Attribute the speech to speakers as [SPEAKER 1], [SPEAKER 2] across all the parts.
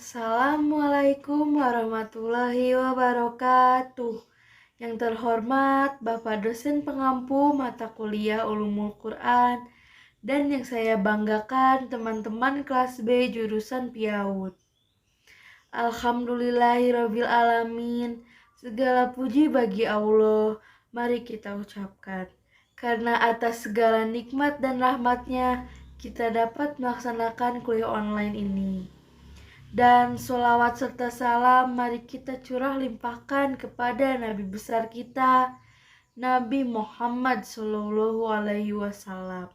[SPEAKER 1] Assalamualaikum warahmatullahi wabarakatuh. Yang terhormat Bapak dosen pengampu mata kuliah Ulumul Quran dan yang saya banggakan teman-teman kelas B jurusan PIAUD. Alhamdulillahirabbil alamin. Segala puji bagi Allah. Mari kita ucapkan. Karena atas segala nikmat dan rahmatnya kita dapat melaksanakan kuliah online ini. Dan sholawat serta salam mari kita curah limpahkan kepada Nabi besar kita, Nabi Muhammad Shallallahu Alaihi Wasallam.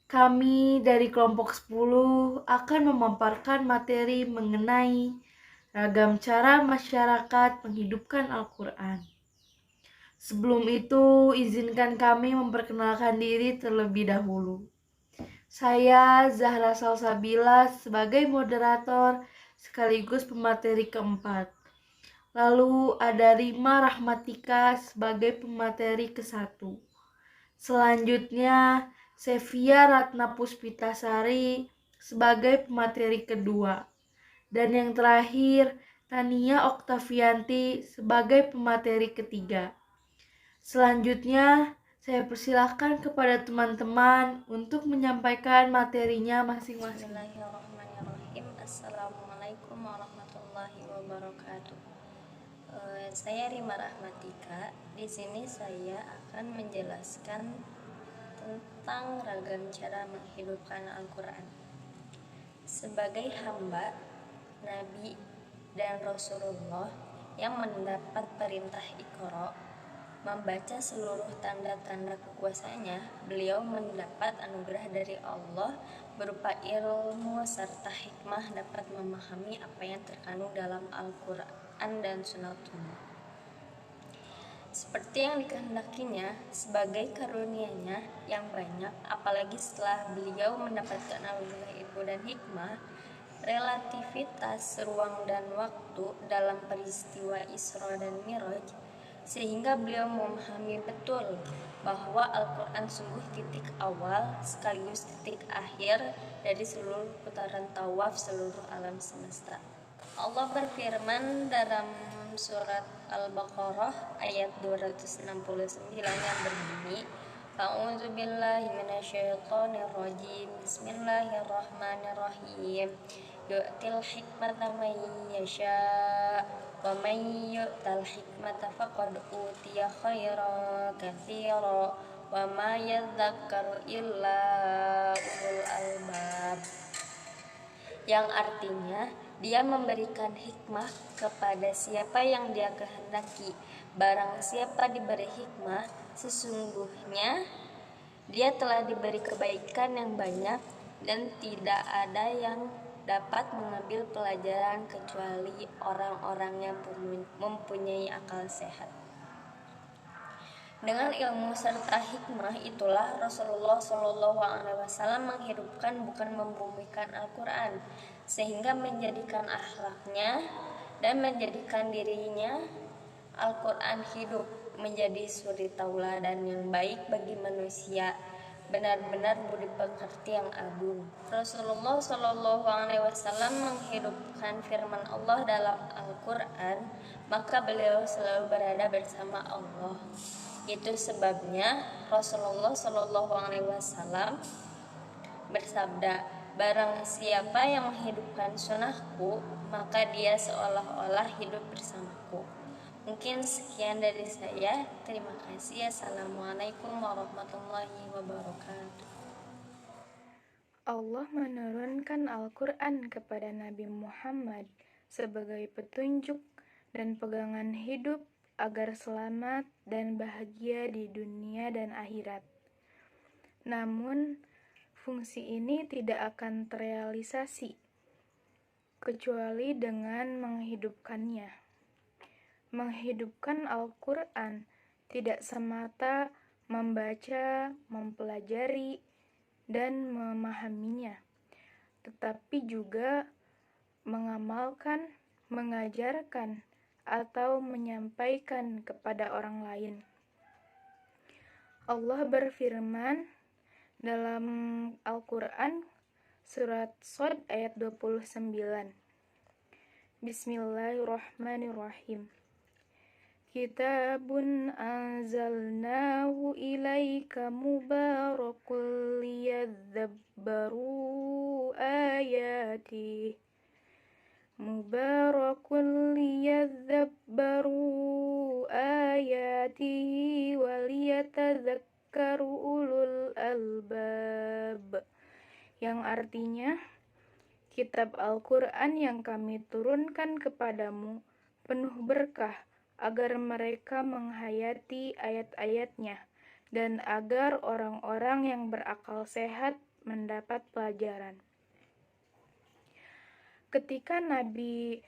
[SPEAKER 1] Kami dari kelompok 10 akan memaparkan materi mengenai ragam cara masyarakat menghidupkan Al-Quran. Sebelum itu, izinkan kami memperkenalkan diri terlebih dahulu. Saya Zahra Salsabila sebagai moderator sekaligus pemateri keempat. Lalu ada Rima Rahmatika sebagai pemateri ke-1. Selanjutnya Sevia Ratna Puspitasari sebagai pemateri kedua. Dan yang terakhir Tania Oktavianti sebagai pemateri ketiga. Selanjutnya saya persilahkan kepada teman-teman untuk menyampaikan materinya masing-masing.
[SPEAKER 2] Bismillahirrahmanirrahim. Assalamualaikum warahmatullahi wabarakatuh. Saya Rima Rahmatika. Di sini saya akan menjelaskan tentang ragam cara menghidupkan Al-Quran. Sebagai hamba, Nabi, dan Rasulullah yang mendapat perintah Iqra, membaca seluruh tanda-tanda kekuasaannya, beliau mendapat anugerah dari Allah berupa ilmu serta hikmah dapat memahami apa yang terkandung dalam Al-Quran dan Sunnatullah. Seperti yang dikehendakinya, sebagai karunia-Nya yang banyak, apalagi setelah beliau mendapatkan anugerah ilmu dan hikmah, relativitas ruang dan waktu dalam peristiwa Isra dan Miraj, sehingga beliau memahami betul bahwa Al-Quran sungguh titik awal sekaligus titik akhir dari seluruh putaran tawaf seluruh alam semesta. Allah berfirman dalam surat Al-Baqarah ayat 269 yang berbunyi, A'udzu billahi minasyaitonir rajim. Bismillahirrahmanirrahim. Yu'til hikmata man yasha' wa man yu'tal hikmata faqad utiya khairan katsira wa ma yadhakkaru illa ulul albab. Yang artinya, Dia memberikan hikmah kepada siapa yang Dia kehendaki. Barang siapa diberi hikmah, sesungguhnya dia telah diberi kebaikan yang banyak dan tidak ada yang dapat mengambil pelajaran kecuali orang-orang yang mempunyai akal sehat. Dengan ilmu serta hikmah itulah Rasulullah SAW menghidupkan bukan membumikan Al-Quran, sehingga menjadikan akhlaknya dan menjadikan dirinya Al-Quran hidup menjadi suri tauladan yang baik bagi manusia, benar-benar budi pekerti yang agung. Rasulullah SAW menghidupkan firman Allah dalam Al-Quran, maka beliau selalu berada bersama Allah. Itu sebabnya Rasulullah SAW bersabda, barang siapa yang menghidupkan sunnahku, maka dia seolah-olah hidup bersamaku. Mungkin sekian dari saya. Terima kasih. Assalamualaikum warahmatullahi wabarakatuh.
[SPEAKER 3] Allah menurunkan Al-Quran kepada Nabi Muhammad sebagai petunjuk dan pegangan hidup agar selamat dan bahagia di dunia dan akhirat. Namun, fungsi ini tidak akan terrealisasi kecuali dengan menghidupkannya. Menghidupkan Al-Quran tidak semata membaca, mempelajari, dan memahaminya, tetapi juga mengamalkan, mengajarkan, atau menyampaikan kepada orang lain. Allah berfirman dalam Al-Quran surat Shad ayat 29, Bismillahirrahmanirrahim. Kitabun anzalnahu ilaika mubarakul liyadabbaru ayatih. Mubarakul liyadabbaru ayatihi waliyatadzakkaru ulul albab. Yang artinya, kitab Al-Quran yang kami turunkan kepadamu penuh berkah agar mereka menghayati ayat-ayatnya dan agar orang-orang yang berakal sehat mendapat pelajaran. Ketika Nabi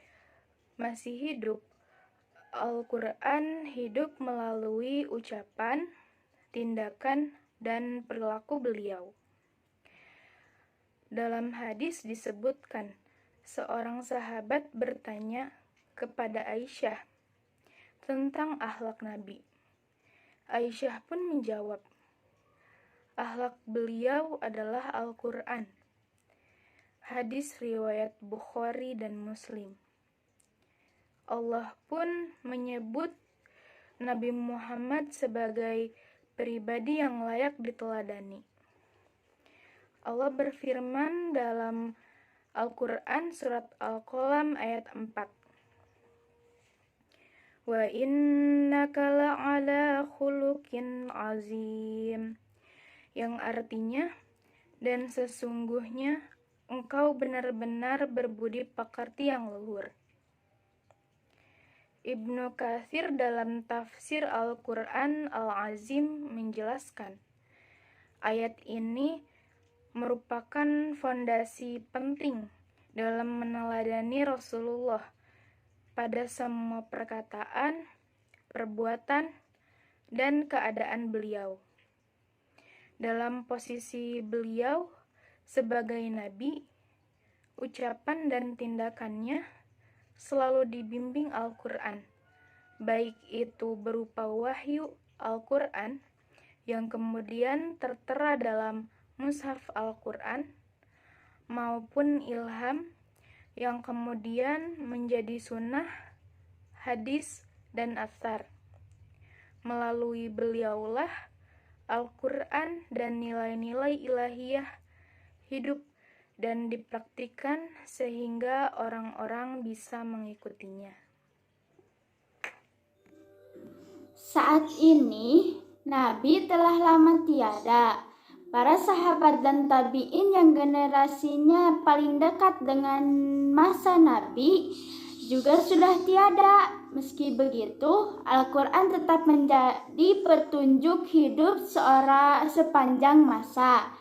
[SPEAKER 3] masih hidup, Al-Quran hidup melalui ucapan, tindakan, dan perilaku beliau. Dalam hadis disebutkan, seorang sahabat bertanya kepada Aisyah tentang akhlak Nabi. Aisyah pun menjawab, akhlak beliau adalah Al-Quran. Hadis riwayat Bukhari dan Muslim. Allah pun menyebut Nabi Muhammad sebagai pribadi yang layak diteladani. Allah berfirman dalam Al-Quran surat Al-Qalam ayat 4. Wa innaka la'ala khuluqin azim. Yang artinya, dan sesungguhnya engkau benar-benar berbudi pekerti yang luhur. Ibnu Katsir dalam tafsir Al-Quran Al-Azim menjelaskan, ayat ini merupakan fondasi penting dalam meneladani Rasulullah pada semua perkataan, perbuatan, dan keadaan beliau. Dalam posisi beliau sebagai nabi, ucapan dan tindakannya selalu dibimbing Al-Quran, baik itu berupa wahyu Al-Quran yang kemudian tertera dalam Mushaf Al-Quran, maupun ilham yang kemudian menjadi sunnah, hadis, dan athar. Melalui beliaulah Al-Quran dan nilai-nilai ilahiyah hidup dan dipraktikkan sehingga orang-orang bisa mengikutinya.
[SPEAKER 4] Saat ini, Nabi telah lama tiada. Para sahabat dan tabi'in yang generasinya paling dekat dengan masa Nabi juga sudah tiada. Meski begitu, Al-Quran tetap menjadi petunjuk hidup sepanjang masa.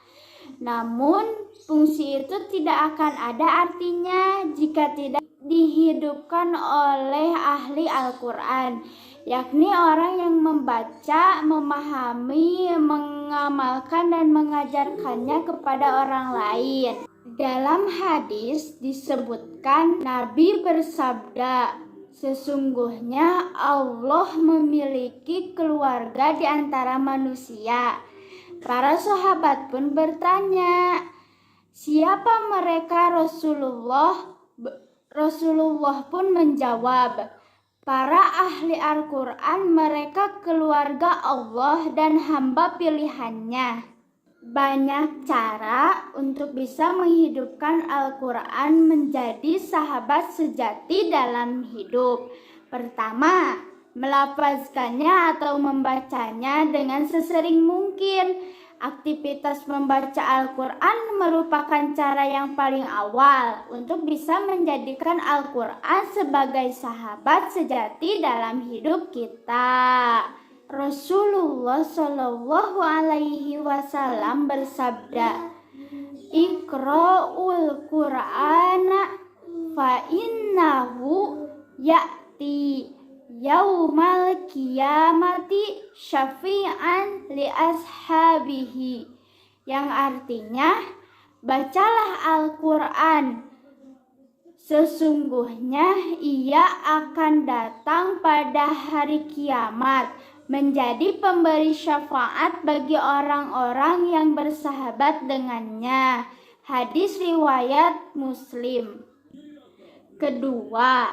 [SPEAKER 4] Namun, fungsi itu tidak akan ada artinya jika tidak dihidupkan oleh ahli Al-Quran, yakni orang yang membaca, memahami, mengamalkan, dan mengajarkannya kepada orang lain. Dalam hadis disebutkan, Nabi bersabda, sesungguhnya Allah memiliki keluarga di antara manusia. Para sahabat pun bertanya, siapa mereka Rasulullah? Rasulullah pun menjawab, para ahli Al-Quran mereka keluarga Allah dan hamba pilihannya. Banyak cara untuk bisa menghidupkan Al-Quran menjadi sahabat sejati dalam hidup. Pertama, melafazkannya atau membacanya dengan sesering mungkin. Aktivitas membaca Al-Quran merupakan cara yang paling awal untuk bisa menjadikan Al-Quran sebagai sahabat sejati dalam hidup kita. Rasulullah Shallallahu Alaihi Wasallam bersabda, Iqra'ul Qur'ana fa innahu ya'ti yaumal qiyamati syafi'an li ashabihi, yang artinya, bacalah Al-Quran, sesungguhnya ia akan datang pada hari kiamat menjadi pemberi syafaat bagi orang-orang yang bersahabat dengannya. Hadis riwayat Muslim. Kedua,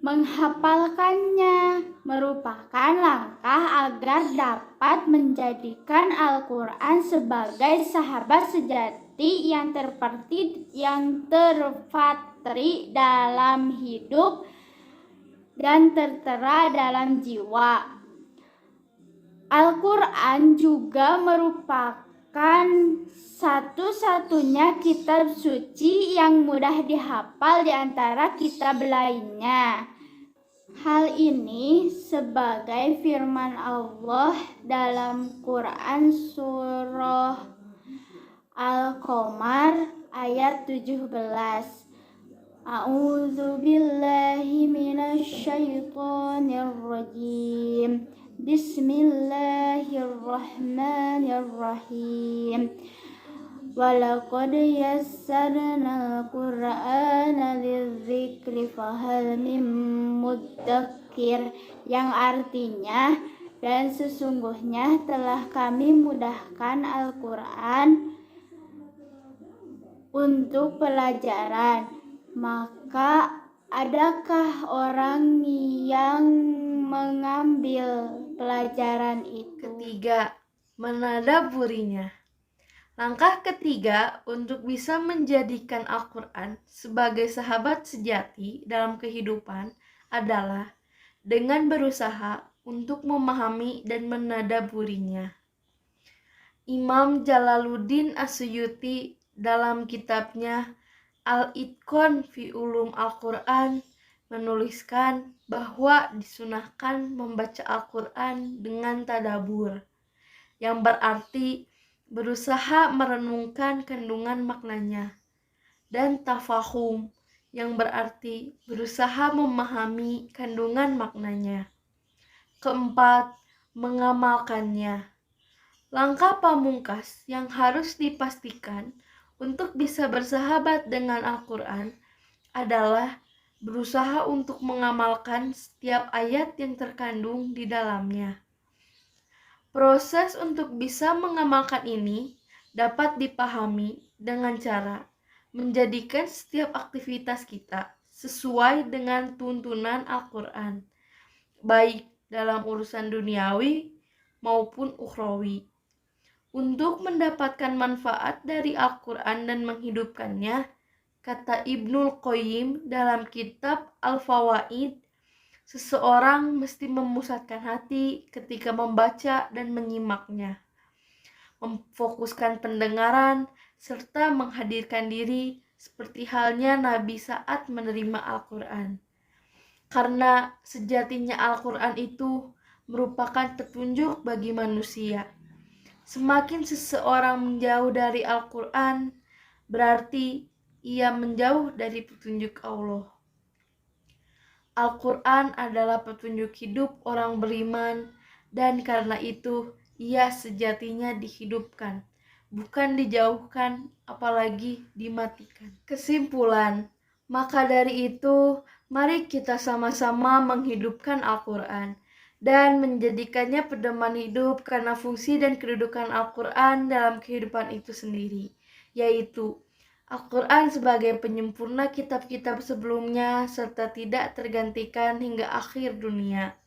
[SPEAKER 4] menghafalkannya merupakan langkah agar dapat menjadikan Al-Quran sebagai sahabat sejati yang terpatri dalam hidup dan tertera dalam jiwa. Al-Quran juga merupakan satu-satunya kitab suci yang mudah dihafal di antara kitab lainnya. Hal ini sebagai firman Allah dalam Quran surah Al-Qamar ayat 17. A'udzu billahi minasy syaithanir rajim. Bismillahirrahmanirrahim. Walaqad yassarnal Qur'ana lidzikri fahal mim mudzakir, yang artinya, dan sesungguhnya telah kami mudahkan Al-Quran untuk pelajaran, maka adakah orang yang mengambil pelajaran itu?
[SPEAKER 1] Ketiga, menadaburinya. Langkah ketiga untuk bisa menjadikan Al-Quran sebagai sahabat sejati dalam kehidupan adalah dengan berusaha untuk memahami dan menadaburinya. Imam Jalaluddin As-Suyuti dalam kitabnya Al-Itqan fi Ulum Al-Quran menuliskan bahwa disunahkan membaca Al-Quran dengan tadabur, yang berarti berusaha merenungkan kandungan maknanya, dan tafahum, yang berarti berusaha memahami kandungan maknanya. Keempat, mengamalkannya. Langkah pamungkas yang harus dipastikan untuk bisa bersahabat dengan Al-Quran adalah berusaha untuk mengamalkan setiap ayat yang terkandung di dalamnya. Proses untuk bisa mengamalkan ini dapat dipahami dengan cara menjadikan setiap aktivitas kita sesuai dengan tuntunan Al-Quran, baik dalam urusan duniawi maupun ukhrawi. Untuk mendapatkan manfaat dari Al-Quran dan menghidupkannya, kata Ibnul Qayyim dalam kitab Al-Fawaid, seseorang mesti memusatkan hati ketika membaca dan menyimaknya, memfokuskan pendengaran, serta menghadirkan diri seperti halnya Nabi saat menerima Al-Quran. Karena sejatinya Al-Quran itu merupakan petunjuk bagi manusia. Semakin seseorang menjauh dari Al-Quran, berarti ia menjauh dari petunjuk Allah. Al-Quran adalah petunjuk hidup orang beriman, dan karena itu ia sejatinya dihidupkan, bukan dijauhkan, apalagi dimatikan. Kesimpulan, maka dari itu, mari kita sama-sama menghidupkan Al-Quran dan menjadikannya pedoman hidup karena fungsi dan kedudukan Al-Quran dalam kehidupan itu sendiri, yaitu Al-Quran sebagai penyempurna kitab-kitab sebelumnya serta tidak tergantikan hingga akhir dunia,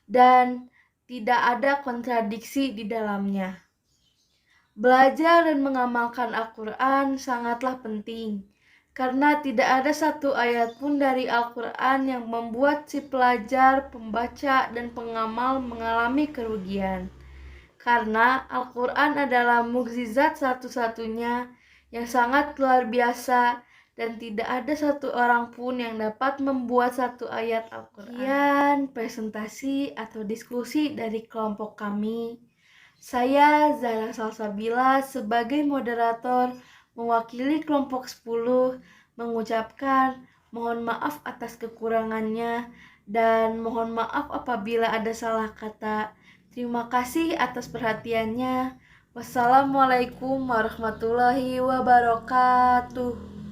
[SPEAKER 1] dan tidak ada kontradiksi di dalamnya. Belajar dan mengamalkan Al-Quran sangatlah penting, karena tidak ada satu ayat pun dari Al-Quran yang membuat si pelajar, pembaca, dan pengamal mengalami kerugian. Karena Al-Quran adalah mukjizat satu-satunya yang sangat luar biasa, dan tidak ada satu orang pun yang dapat membuat satu ayat Al-Quran. Sekian presentasi atau diskusi dari kelompok kami. Saya Zahra Salsabila sebagai moderator mewakili kelompok 10 mengucapkan mohon maaf atas kekurangannya dan mohon maaf apabila ada salah kata. Terima kasih atas perhatiannya. Wassalamualaikum warahmatullahi wabarakatuh.